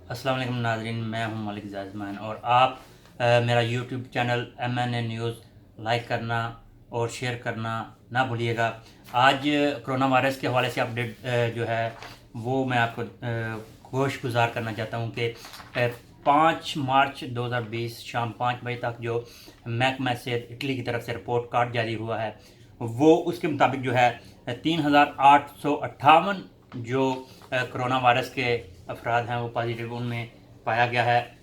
अस्सलाम वालेकुम नाज़रीन, मैं हूं मलिक ज़मान और आप मेरा YouTube channel MNA news like करना और शेयर करना ना भूलिएगा। आज कोरोना वायरस के हवाले से अपडेट जो है वो मैं आपको गोश गुजार करना चाहता हूं कि 5 मार्च 2020 शाम 5 बजे तक जो महकमा सेहत इटली की तरफ से रिपोर्ट कार्ड जारी हुआ है वो उसके मुताबिक जो है 3858 जो कोरोना वायरस के अफराद हैं वो पॉजिटिव उनमें पाया गया है।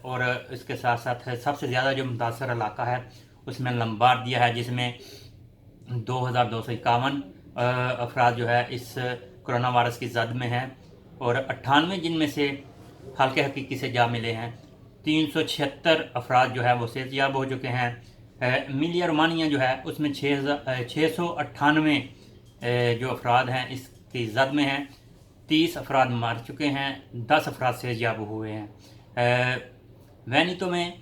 और इसके साथ साथ सबसे ज़्यादा जो मुतासर इलाका है उसमें लंबार्दिया है, जिसमें 2251 अफराद जो है इस कोरोना वायरस की जद में हैं और 98 जिनमें से हल्के हकीकी से जा मिले हैं। 376 अफराद जो है वो सेहतयाब हो चुके हैं। मिलिया रोमानिया जो है उसमें 698 जो अफराद हैं इसकी जद में हैं। 30 अफराद मर चुके हैं, 10 अफराद सेहतयाब हुए हैं। वैनीतो में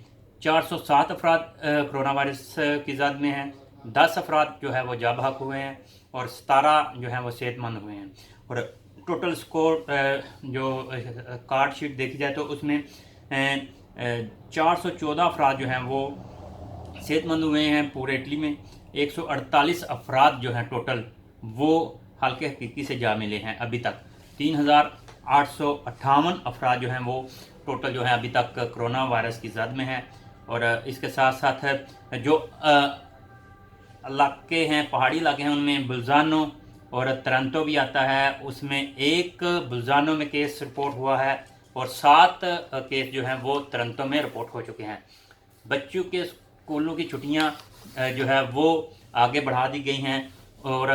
407 अफराद कोरोना वायरस की जद में हैं, 10 अफराद जो है वो जा बहक हुए हैं और 17 जो है वो सेहतमंद हुए हैं। और टोटल स्कोर जो कार्ड शीट देखी जाए तो उसमें 414 अफराद जो हैं वो सेहतमंद हुए हैं पूरे इटली में। 148 अफराद जो हैं टोटल वो हल्के हकीकी से जा मिले हैं अभी तक। 3858 अफराद जो हैं वो टोटल जो है अभी तक कोरोना वायरस की जद में हैं। और इसके साथ साथ जो इलाके हैं, पहाड़ी इलाके हैं, उनमें बुल्जानो और तरंतो भी आता है। उसमें एक बुल्जानो में केस रिपोर्ट हुआ है और 7 केस जो हैं वो तरंतो में रिपोर्ट हो चुके हैं। बच्चों के स्कूलों की छुट्टियां जो है वो आगे बढ़ा दी गई हैं और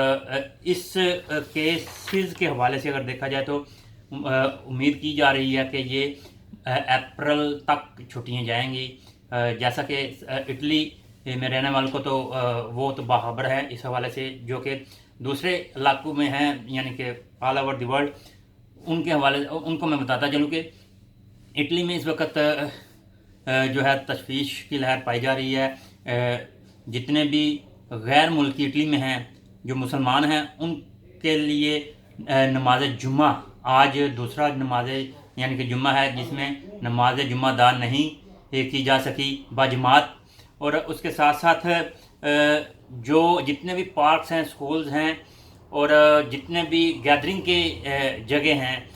इस केसेस के हवाले से अगर देखा जाए तो उम्मीद की जा रही है कि ये अप्रैल तक छुट्टियां जाएंगी। जैसा कि इटली में रहने वालों को तो वो तो बाखबर है इस हवाले से, जो कि दूसरे इलाकों में हैं यानी कि ऑल ओवर द वर्ल्ड, उनके हवाले उनको मैं बताता चलूँ कि इटली में इस वक्त जो है तशवीश की लहर पाई जा रही है। जितने भी गैर मुल्की इटली में हैं जो मुसलमान हैं उनके लिए नमाज जुम्मा आज दूसरा नमाज यानी कि जुम्मा है, जिसमें नमाज जुम्मा अदा नहीं की जा सकी बाजमात। और उसके साथ साथ जो जितने भी पार्क्स हैं, स्कूल्स हैं और जितने भी गैदरिंग के जगह हैं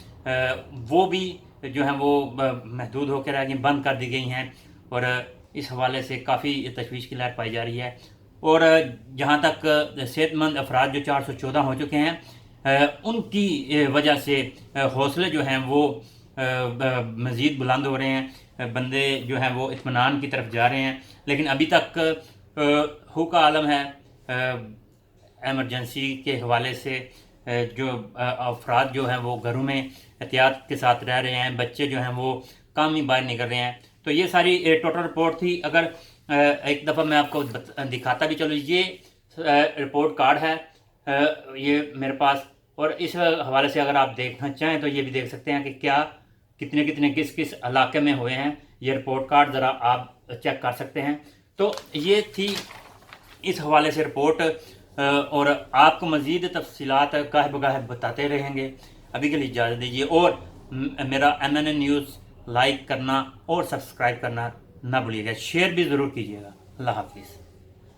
वो भी जो हैं वो महदूद होकर रह गई, बंद कर दी गई हैं। और इस हवाले से काफ़ी तशवीश की लहर पाई जा रही है। और जहाँ तक सेहतमंद अफराद जो 414 हो चुके हैं उनकी वजह से हौसले जो हैं वो मज़ीद बुलंद हो रहे हैं, बंदे जो हैं वो इत्मीनान की तरफ जा रहे हैं। लेकिन अभी तक हुक्का आलम है एमरजेंसी के हवाले से। जो अफराद जो हैं वो घरों में एहतियात के साथ रह रहे हैं, बच्चे जो हैं वो काम ही बाहर निकल रहे हैं। तो ये सारी टोटल रिपोर्ट थी। अगर एक दफ़ा मैं आपको दिखाता भी चलो, ये रिपोर्ट कार्ड है ये मेरे पास, और इस हवाले से अगर आप देखना चाहें तो ये भी देख सकते हैं कि क्या कितने कितने किस किस इलाके में हुए हैं। ये रिपोर्ट कार्ड ज़रा आप चेक कर सकते हैं। तो ये थी इस हवाले से रिपोर्ट और आपको मज़ीद तफसीलात गाहे बगाहे बताते रहेंगे। अभी के लिए इजाज़त दीजिए और मेरा MNA न्यूज़ लाइक करना और सब्सक्राइब करना ना भूलिएगा, शेयर भी ज़रूर कीजिएगा। अल्लाह हाफिज़।